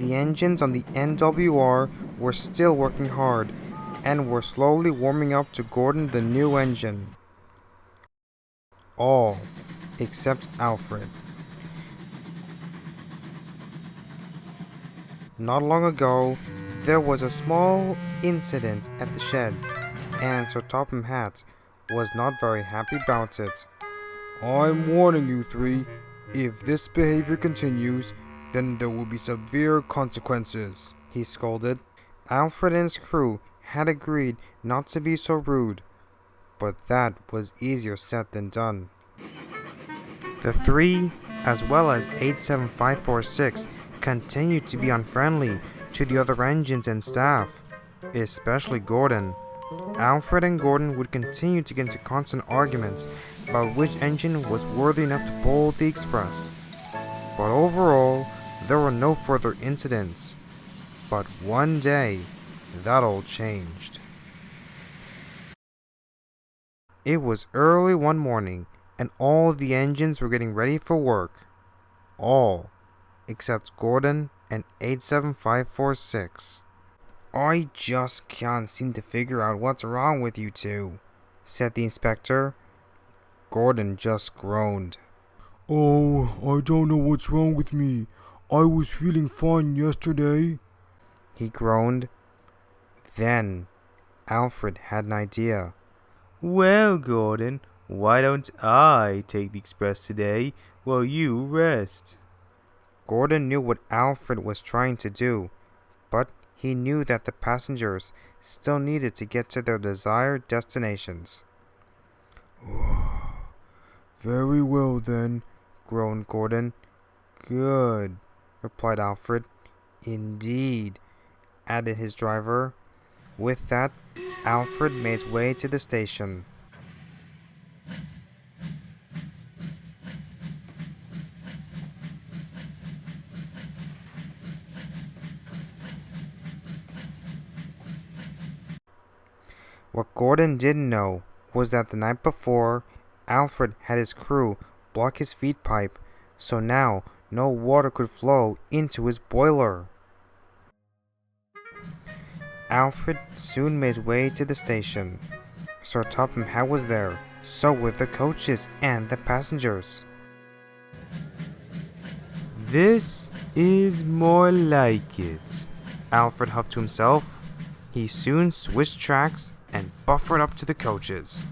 The engines on the NWR were still working hard and were slowly warming up to Gordon the new engine. All except Alfred. Not long ago, there was a small incident at the sheds, and Sir Topham Hatt was not very happy about it. "I'm warning you three, if this behavior continues, then there will be severe consequences," he scolded. Alfred and his crew had agreed not to be so rude, but that was easier said than done. The three, as well as 87546, continued to be unfriendly to the other engines and staff, especially Gordon. Alfred and Gordon would continue to get into constant arguments about which engine was worthy enough to pull the Express. But overall, there were no further incidents. But one day, that all changed. It was early one morning, and all the engines were getting ready for work. All except Gordon and 87546. "I just can't seem to figure out what's wrong with you two," said the inspector. Gordon just groaned. "Oh, I don't know what's wrong with me. I was feeling fine yesterday," he groaned. Then Alfred had an idea. "Well, Gordon, why don't I take the Express today while you rest?" Gordon knew what Alfred was trying to do, but he knew that the passengers still needed to get to their desired destinations. "Very well then," groaned Gordon. "Good," replied Alfred. "Indeed," added his driver. With that, Alfred made his way to the station. What Gordon didn't know was that the night before, Alfred had his crew block his feed pipe, so now no water could flow into his boiler. Alfred soon made his way to the station. Sir Topham Hatt was there, so were the coaches and the passengers. "This is more like it," Alfred huffed to himself. He soon switched tracks and buffered up to the coaches.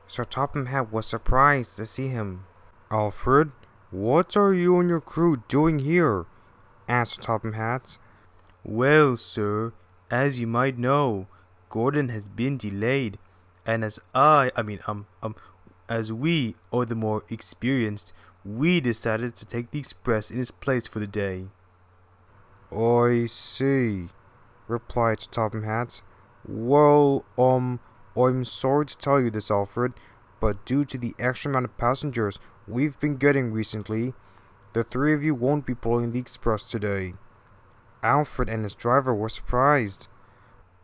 Sir Topham Hatt was surprised to see him. "Alfred, what are you and your crew doing here?" asked Sir Topham Hatt. "Well, sir, as you might know, Gordon has been delayed, and as we are the more experienced, we decided to take the Express in his place for the day." "I see," replied Sir Topham Hatt. "Well, I'm sorry to tell you this, Alfred, but due to the extra amount of passengers we've been getting recently, the three of you won't be pulling the Express today." Alfred and his driver were surprised.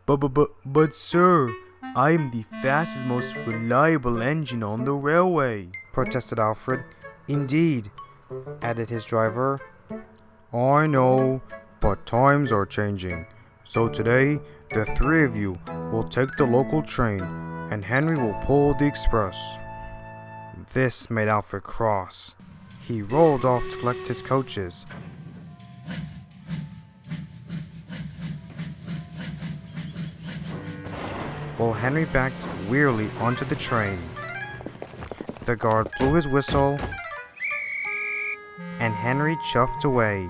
But sir, I am the fastest, most reliable engine on the railway," protested Alfred. "Indeed," added his driver. "I know, but times are changing. So today, the three of you will take the local train, and Henry will pull the Express." This made Alfred cross. He rolled off to collect his coaches. While Henry backed wearily onto the train. The guard blew his whistle, and Henry chuffed away.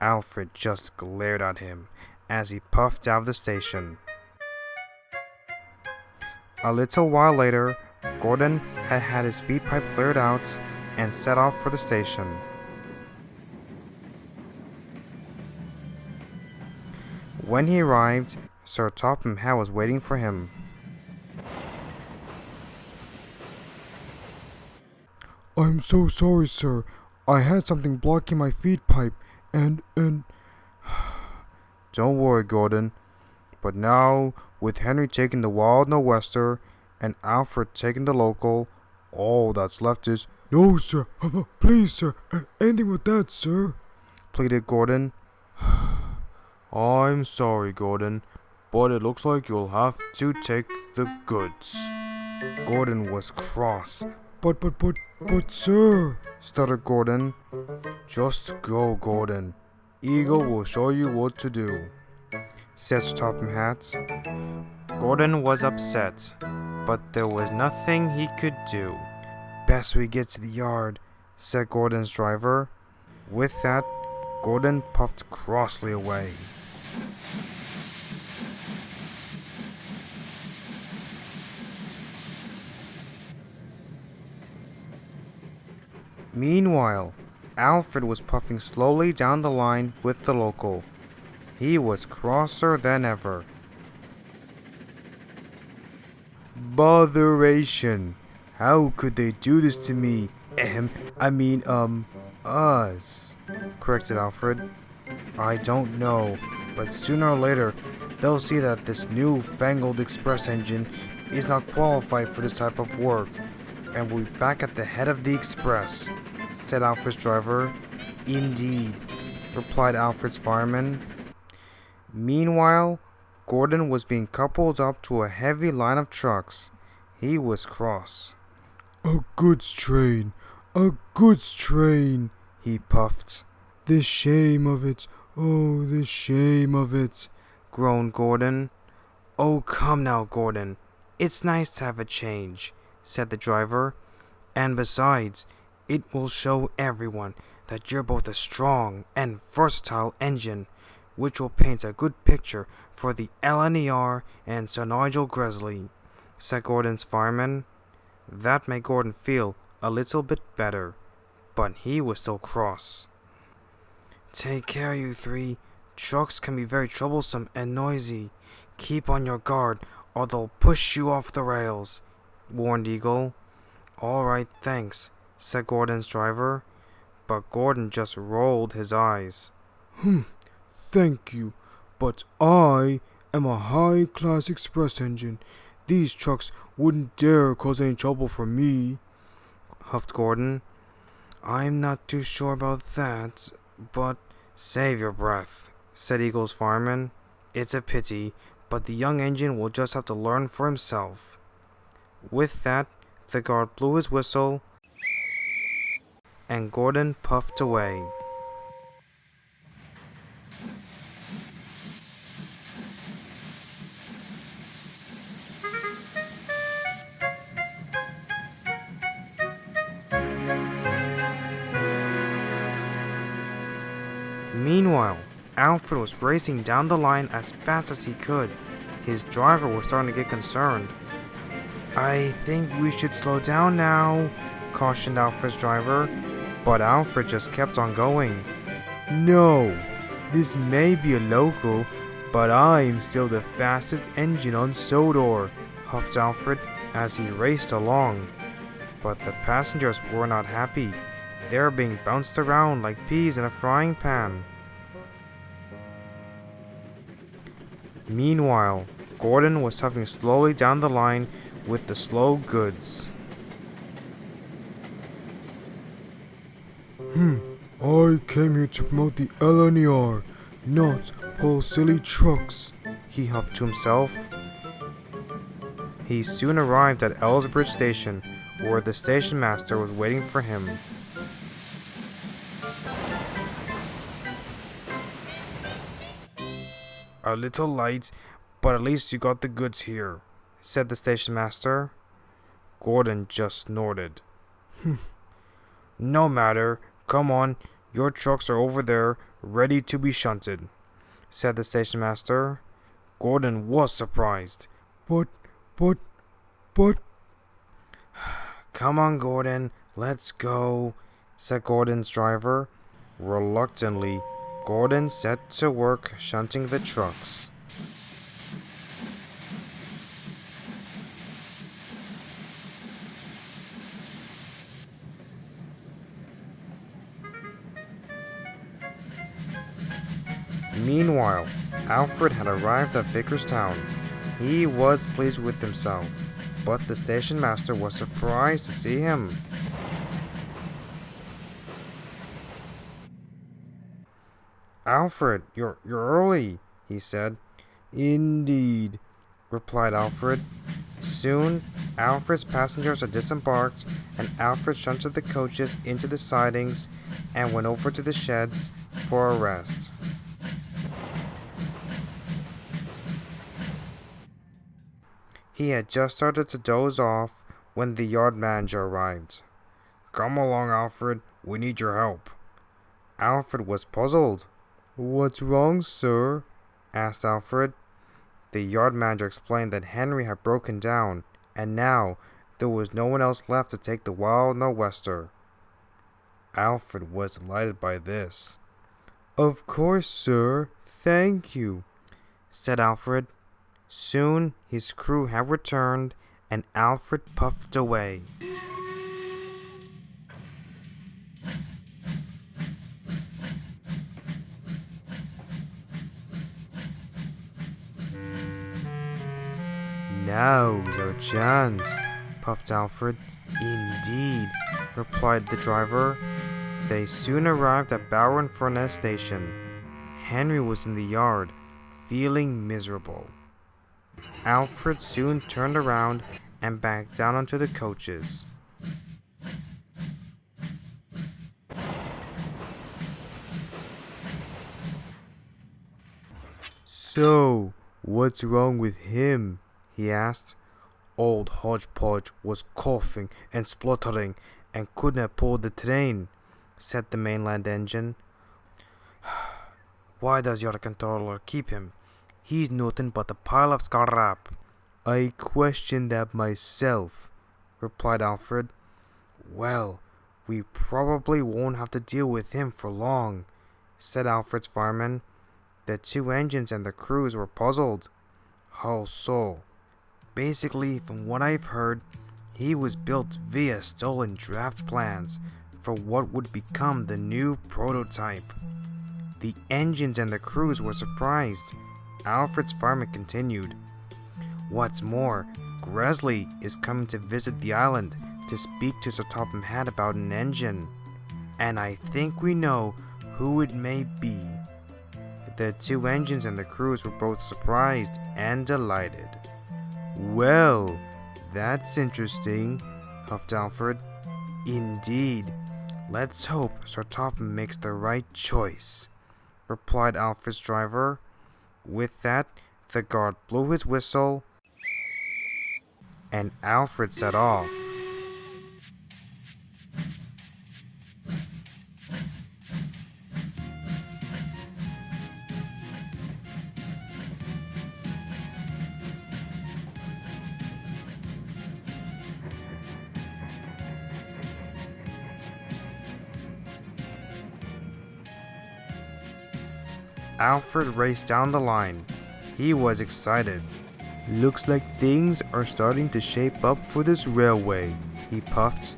Alfred just glared at him as he puffed out of the station. A little while later, Gordon had had his feed pipe cleared out and set off for the station. When he arrived, Sir Topham Hatt was waiting for him. I'm so sorry, sir. I had something blocking my feed pipe, and... Don't worry, Gordon. But now, with Henry taking the Wild Nor'Wester and Alfred taking the local, all that's left is... No, sir. Please, sir. Anything with that, sir. Pleaded Gordon. I'm sorry, Gordon, but it looks like you'll have to take the goods. Gordon was cross. But, sir. Stuttered Gordon. Just go, Gordon. Eagle will show you what to do, said Sir Topham Hatt. Gordon was upset, but there was nothing he could do. Best we get to the yard, said Gordon's driver. With that, Gordon puffed crossly away. Meanwhile, Alfred was puffing slowly down the line with the local. He was crosser than ever. Botheration! How could they do this to me? Us, corrected Alfred. I don't know, but sooner or later, they'll see that this new-fangled express engine is not qualified for this type of work, and we'll be back at the head of the express, said Alfred's driver. Indeed, replied Alfred's fireman. Meanwhile, Gordon was being coupled up to a heavy line of trucks. He was cross. A goods train, he puffed. The shame of it, oh, the shame of it, groaned Gordon. Oh, come now, Gordon. It's nice to have a change, said the driver. And besides, it will show everyone that you're both a strong and versatile engine, which will paint a good picture for the LNER and Sir Nigel Gresley, said Gordon's fireman. That made Gordon feel a little bit better, but he was still cross. Take care, you three. Trucks can be very troublesome and noisy. Keep on your guard, or they'll push you off the rails, warned Eagle. All right, thanks, said Gordon's driver, but Gordon just rolled his eyes. Thank you, but I am a high-class express engine. These trucks wouldn't dare cause any trouble for me, huffed Gordon. I'm not too sure about that, but save your breath, said Eagle's fireman. It's a pity, but the young engine will just have to learn for himself. With that, the guard blew his whistle, and Gordon puffed away. Meanwhile, Alfred was racing down the line as fast as he could. His driver was starting to get concerned. I think we should slow down now, cautioned Alfred's driver, but Alfred just kept on going. No, this may be a local, but I'm still the fastest engine on Sodor, huffed Alfred as he raced along. But the passengers were not happy. They were being bounced around like peas in a frying pan. Meanwhile, Gordon was huffing slowly down the line with the slow goods. I came here to promote the LNER, not pull silly trucks, he huffed to himself. He soon arrived at Ellsbridge Station, where the station master was waiting for him. A little light, but at least you got the goods here, said the station master. Gordon just snorted. No matter, come on, your trucks are over there, ready to be shunted, said the station master. Gordon was surprised. But... Come on, Gordon, let's go, said Gordon's driver. Reluctantly, Gordon set to work shunting the trucks. Meanwhile, Alfred had arrived at Vicarstown. He was pleased with himself, but the station master was surprised to see him. "Alfred, you're early," he said. Indeed, replied Alfred. Soon, Alfred's passengers had disembarked, and Alfred shunted the coaches into the sidings and went over to the sheds for a rest. He had just started to doze off when the yard manager arrived. "Come along, Alfred. We need your help." Alfred was puzzled. What's wrong, sir? asked Alfred. The yard manager explained that Henry had broken down, and now there was no one else left to take the wild Nor'wester. Alfred was delighted by this. Of course, sir. Thank you, said Alfred. Soon his crew had returned, and Alfred puffed away. "Now's our chance," puffed Alfred. "Indeed," replied the driver. They soon arrived at Bower-in-Furness station. Henry was in the yard, feeling miserable. Alfred soon turned around and backed down onto the coaches. So, what's wrong with him? He asked. "Old Hodgepodge was coughing and spluttering and couldn't have pulled the train," said the mainland engine. "Why does your controller keep him? He's nothing but a pile of scrap." "I questioned that myself," replied Alfred. "Well, we probably won't have to deal with him for long," said Alfred's fireman. The two engines and the crews were puzzled. "How so?" "Basically, from what I've heard, he was built via stolen draft plans for what would become the new prototype." The engines and the crews were surprised. Alfred's fireman continued. "What's more, Gresley is coming to visit the island to speak to Sir Topham Hatt about an engine, and I think we know who it may be." The two engines and the crews were both surprised and delighted. "Well, that's interesting," huffed Alfred. "Indeed. Let's hope Sir Topham makes the right choice," replied Alfred's driver. With that, the guard blew his whistle, and Alfred set off. Alfred raced down the line. He was excited. "Looks like things are starting to shape up for this railway," he puffed.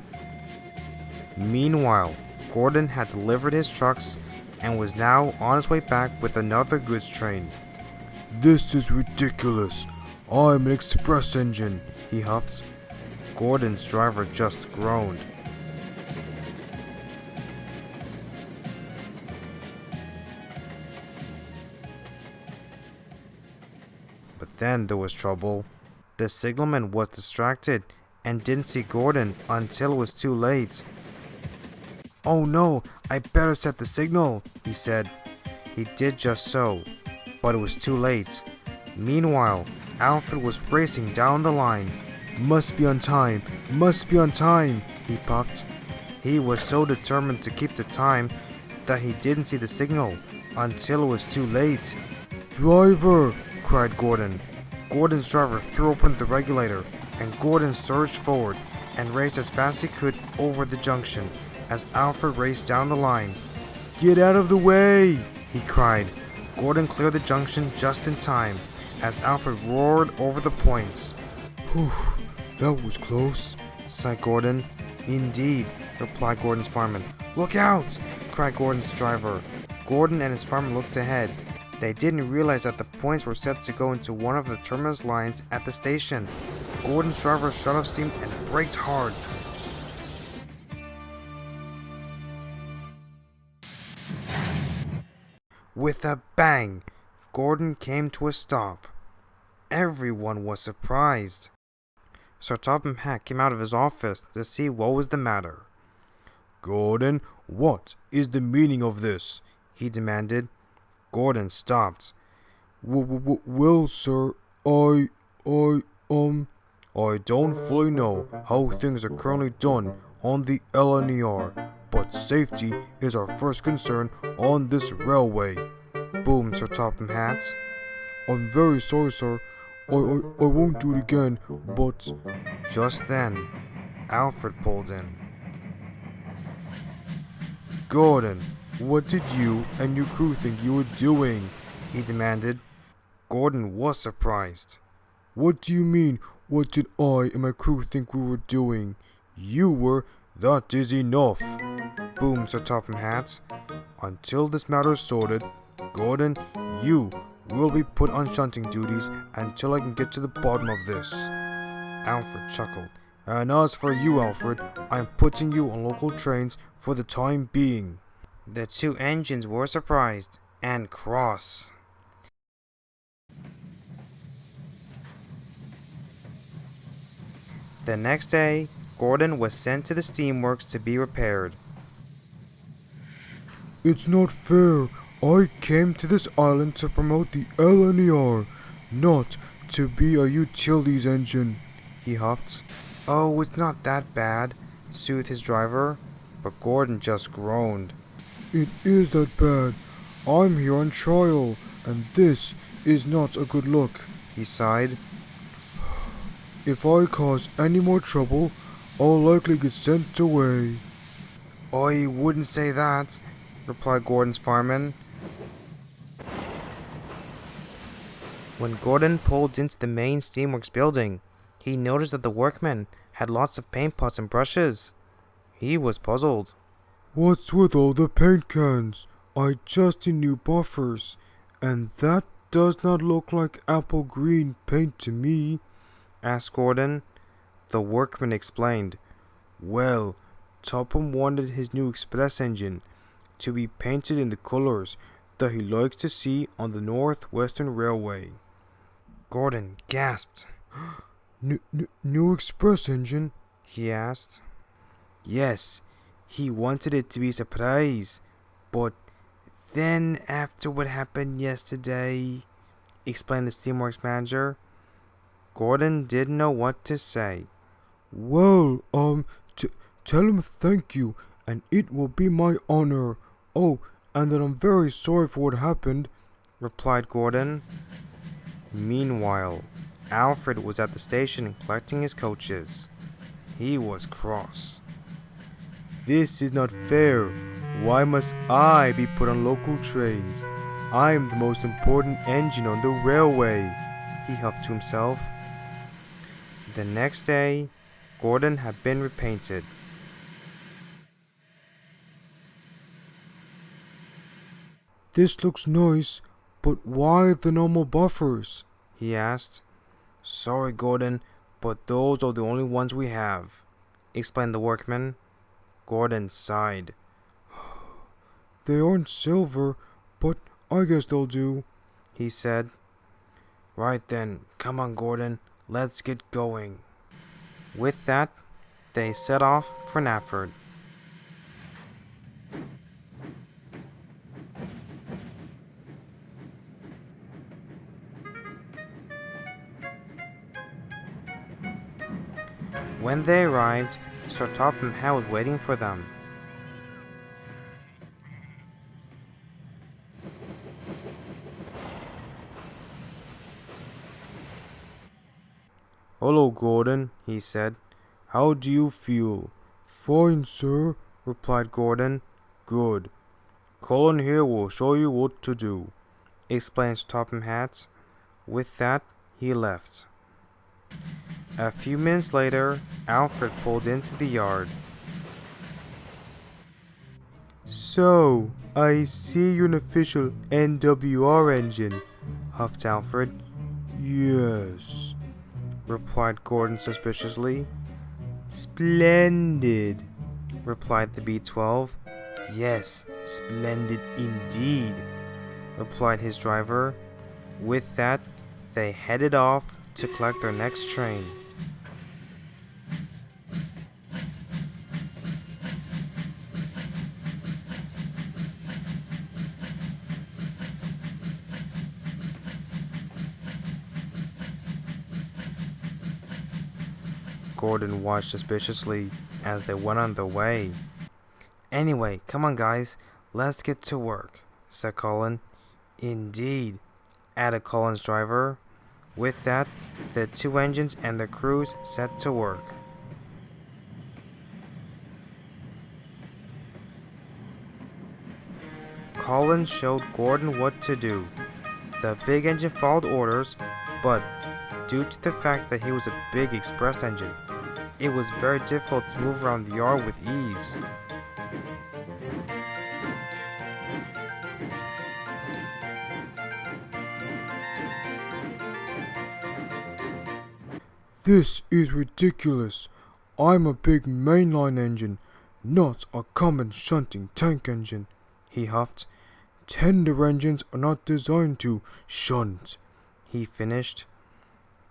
Meanwhile, Gordon had delivered his trucks and was now on his way back with another goods train. "This is ridiculous. I'm an express engine," he huffed. Gordon's driver just groaned. But then there was trouble. The signalman was distracted and didn't see Gordon until it was too late. "Oh no, I better set the signal," he said. He did just so, but it was too late. Meanwhile, Alfred was racing down the line. Must be on time, he puffed. He was so determined to keep the time that he didn't see the signal until it was too late. "Driver!" cried Gordon. Gordon's driver threw open the regulator, and Gordon surged forward and raced as fast as he could over the junction as Alfred raced down the line. "Get out of the way!" he cried. Gordon cleared the junction just in time as Alfred roared over the points. "Whew, that was close," sighed Gordon. "Indeed," replied Gordon's fireman. "Look out!" cried Gordon's driver. Gordon and his fireman looked ahead. They didn't realize that the points were set to go into one of the terminus lines at the station. Gordon's driver shut off steam and braked hard. With a bang, Gordon came to a stop. Everyone was surprised. Sir Topham Hatt came out of his office to see what was the matter. Gordon, what is the meaning of this? He demanded. Gordon stopped. Well, sir, I don't fully know how things are currently done on the LNER, but safety is our first concern on this railway. Boomed Sir Topham Hatt. I'm very sorry, sir. I won't do it again, but... Just then, Alfred pulled in. Gordon, what did you and your crew think you were doing? He demanded. Gordon was surprised. What do you mean, what did I and my crew think we were doing? You were, that is enough. Boomed Sir Topham Hatt. Until this matter is sorted, Gordon, you will be put on shunting duties until I can get to the bottom of this. Alfred chuckled. And as for you, Alfred, I'm putting you on local trains for the time being. The two engines were surprised and cross. The next day, Gordon was sent to the steamworks to be repaired. It's not fair. I came to this island to promote the LNER, not to be a utilities engine, he huffed. Oh, it's not that bad, soothed his driver, but Gordon just groaned. It is that bad. I'm here on trial, and this is not a good look, he sighed. If I cause any more trouble, I'll likely get sent away. I wouldn't say that, replied Gordon's fireman. When Gordon pulled into the main steamworks building, he noticed that the workmen had lots of paint pots and brushes. He was puzzled. What's with all the paint cans? I just need new buffers, and that does not look like apple green paint to me, asked Gordon. The workman explained. Well, Topham wanted his new express engine to be painted in the colors that he likes to see on the Northwestern Railway. Gordon gasped. New express engine? He asked. Yes, he wanted it to be a surprise, but then after what happened yesterday, explained the steamworks manager. Gordon didn't know what to say. Well, tell him thank you, and it will be my honor. Oh, and that I'm very sorry for what happened, replied Gordon. Meanwhile, Alfred was at the station collecting his coaches. He was cross. This is not fair. Why must I be put on local trains? I am the most important engine on the railway, he huffed to himself. The next day, Gordon had been repainted. This looks nice, but why the normal buffers? He asked. Sorry, Gordon, but those are the only ones we have, explained the workman. Gordon sighed. They aren't silver, but I guess they'll do, he said. Right then, come on, Gordon, let's get going. With that, they set off for Knaford. When they arrived, Sir Topham Hatt was waiting for them. Hello, Gordon, he said. How do you feel? Fine, sir, replied Gordon. Good. Colin here will show you what to do, explained Sir Topham Hatt. With that, he left. A few minutes later, Alfred pulled into the yard. So, I see you're an official NWR engine, huffed Alfred. Yes, replied Gordon suspiciously. Splendid, replied the B-12. Yes, splendid indeed, replied his driver. With that, they headed off to collect their next train. Gordon watched suspiciously as they went on their way. Anyway, come on guys, let's get to work, said Colin. Indeed, added Colin's driver. With that, the two engines and the crews set to work. Colin showed Gordon what to do. The big engine followed orders, but due to the fact that he was a big express engine, it was very difficult to move around the yard with ease. This is ridiculous. I'm a big mainline engine, not a common shunting tank engine, he huffed. Tender engines are not designed to shunt, he finished.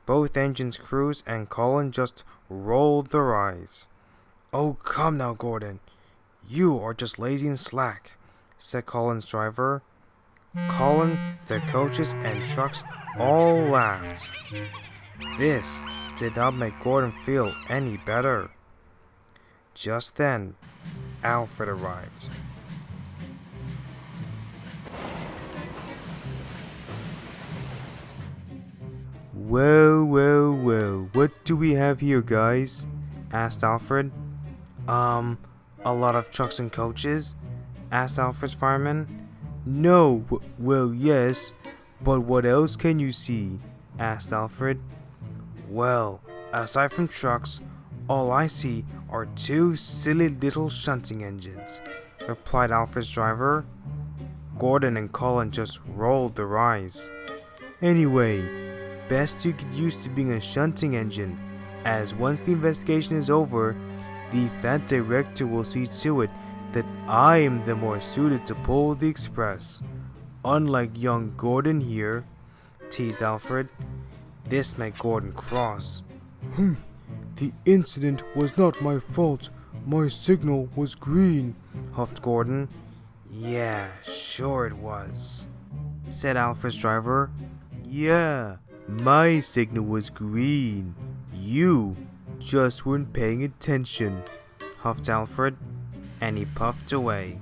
Both engines' crews and Colin just rolled their eyes. Oh, come now, Gordon. You are just lazy and slack, said Colin's driver. Colin, the coaches, and trucks all laughed. This did not make Gordon feel any better. Just then, Alfred arrived. Well, what do we have here, guys? asked Alfred. A lot of trucks and coaches? asked Alfred's fireman. No, well, yes, but what else can you see? asked Alfred. Well, aside from trucks, all I see are two silly little shunting engines, replied Alfred's driver. Gordon and Colin just rolled their eyes. Anyway, best you get used to being a shunting engine, as once the investigation is over, the fat director will see to it that I am the more suited to pull the express. Unlike young Gordon here, teased Alfred. This made Gordon cross. The incident was not my fault. My signal was green, huffed Gordon. Yeah, sure it was, said Alfred's driver. Yeah, my signal was green. You just weren't paying attention, huffed Alfred, and he puffed away.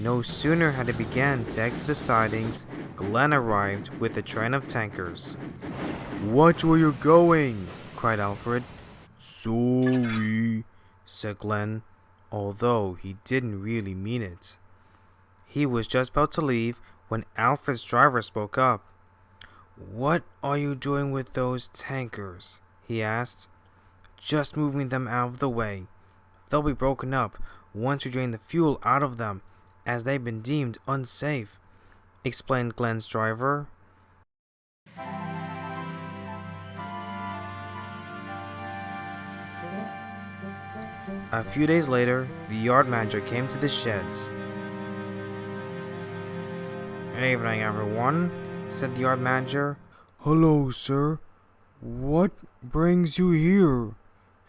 No sooner had it begun to exit the sidings, Glenn arrived with a train of tankers. Watch where you're going, cried Alfred. Sorry, said Glenn, although he didn't really mean it. He was just about to leave when Alfred's driver spoke up. What are you doing with those tankers? He asked. Just moving them out of the way. They'll be broken up once we drain the fuel out of them, as they've been deemed unsafe, explained Glenn's driver. A few days later, the yard manager came to the sheds. Evening, everyone, said the yard manager. Hello, sir. What brings you here?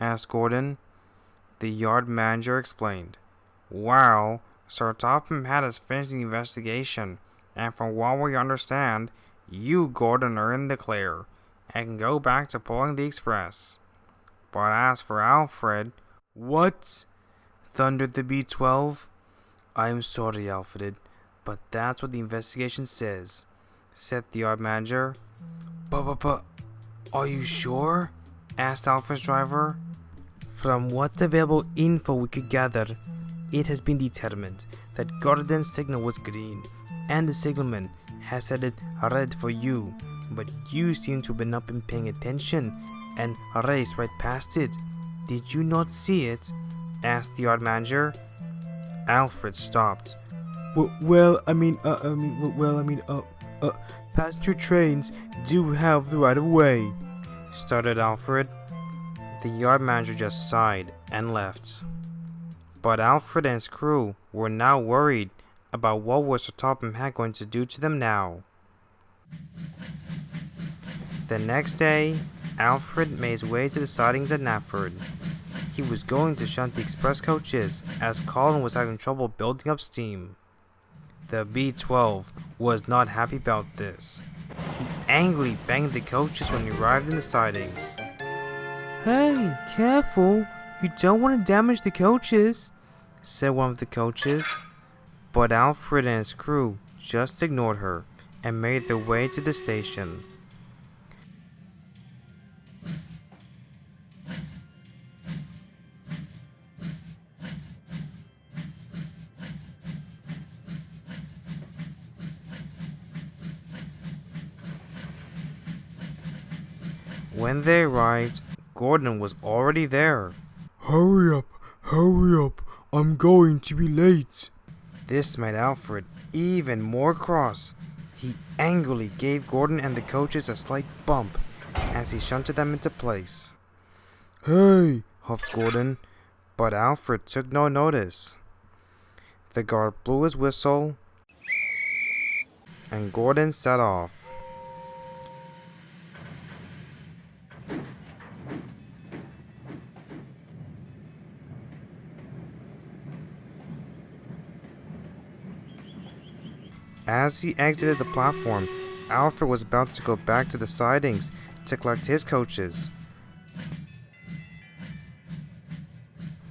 asked Gordon. The yard manager explained. Well, Sir Topham had us finish the investigation, and from what we understand, you, Gordon, are in the clear, and can go back to pulling the express. But as for Alfred... What? thundered the B-12. I'm sorry, Alfred, but that's what the investigation says, said the yard manager. But, are you sure? asked Alfred's driver. From what available info we could gather, it has been determined that Gordon's signal was green, and the signalman has set it red for you, but you seem to have not been paying attention and raced right past it. Did you not see it? Asked the yard manager. Alfred stopped. Passenger trains do have the right of way, started Alfred. The yard manager just sighed and left. But Alfred and his crew were now worried about what was Sir Topham Hatt going to do to them now. The next day, Alfred made his way to the sidings at Knaford. He was going to shunt the express coaches as Colin was having trouble building up steam. The B-12 was not happy about this. He angrily banged the coaches when he arrived in the sidings. Hey, careful, you don't want to damage the coaches, said one of the coaches. But Alfred and his crew just ignored her and made their way to the station. When they arrived, Gordon was already there. Hurry up, I'm going to be late. This made Alfred even more cross. He angrily gave Gordon and the coaches a slight bump as he shunted them into place. Hey, huffed Gordon, but Alfred took no notice. The guard blew his whistle, and Gordon set off. As he exited the platform, Alfred was about to go back to the sidings to collect his coaches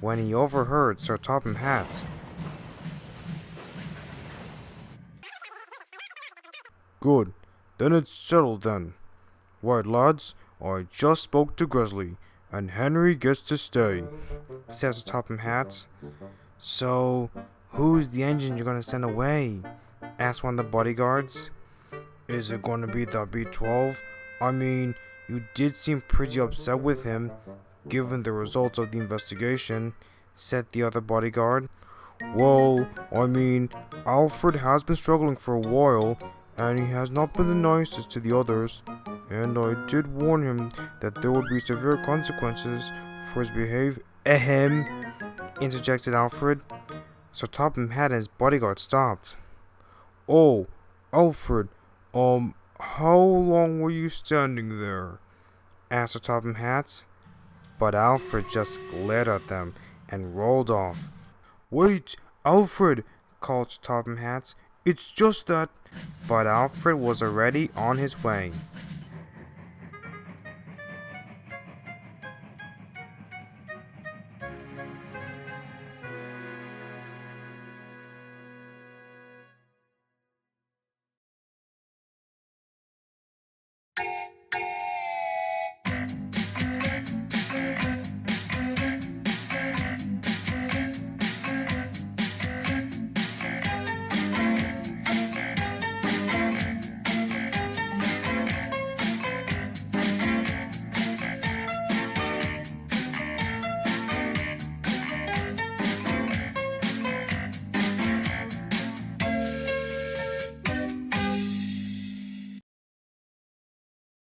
when he overheard Sir Topham Hatt. Good, then it's settled then. Right, lads, I just spoke to Grizzly, and Henry gets to stay, said Sir Topham Hatt. So, who's the engine you're gonna send away? Asked one of the bodyguards. Is it gonna be the B-12? I mean, you did seem pretty upset with him, given the results of the investigation, said the other bodyguard. Well, I mean, Alfred has been struggling for a while, and he has not been the nicest to the others, and I did warn him that there would be severe consequences for his behavior. Ahem, interjected Alfred. So Topham Hatt and his bodyguard stopped. Oh, Alfred, how long were you standing there? Asked Sir Topham Hatt. But Alfred just glared at them and rolled off. Wait, Alfred, called Sir Topham Hatt. It's just that. But Alfred was already on his way.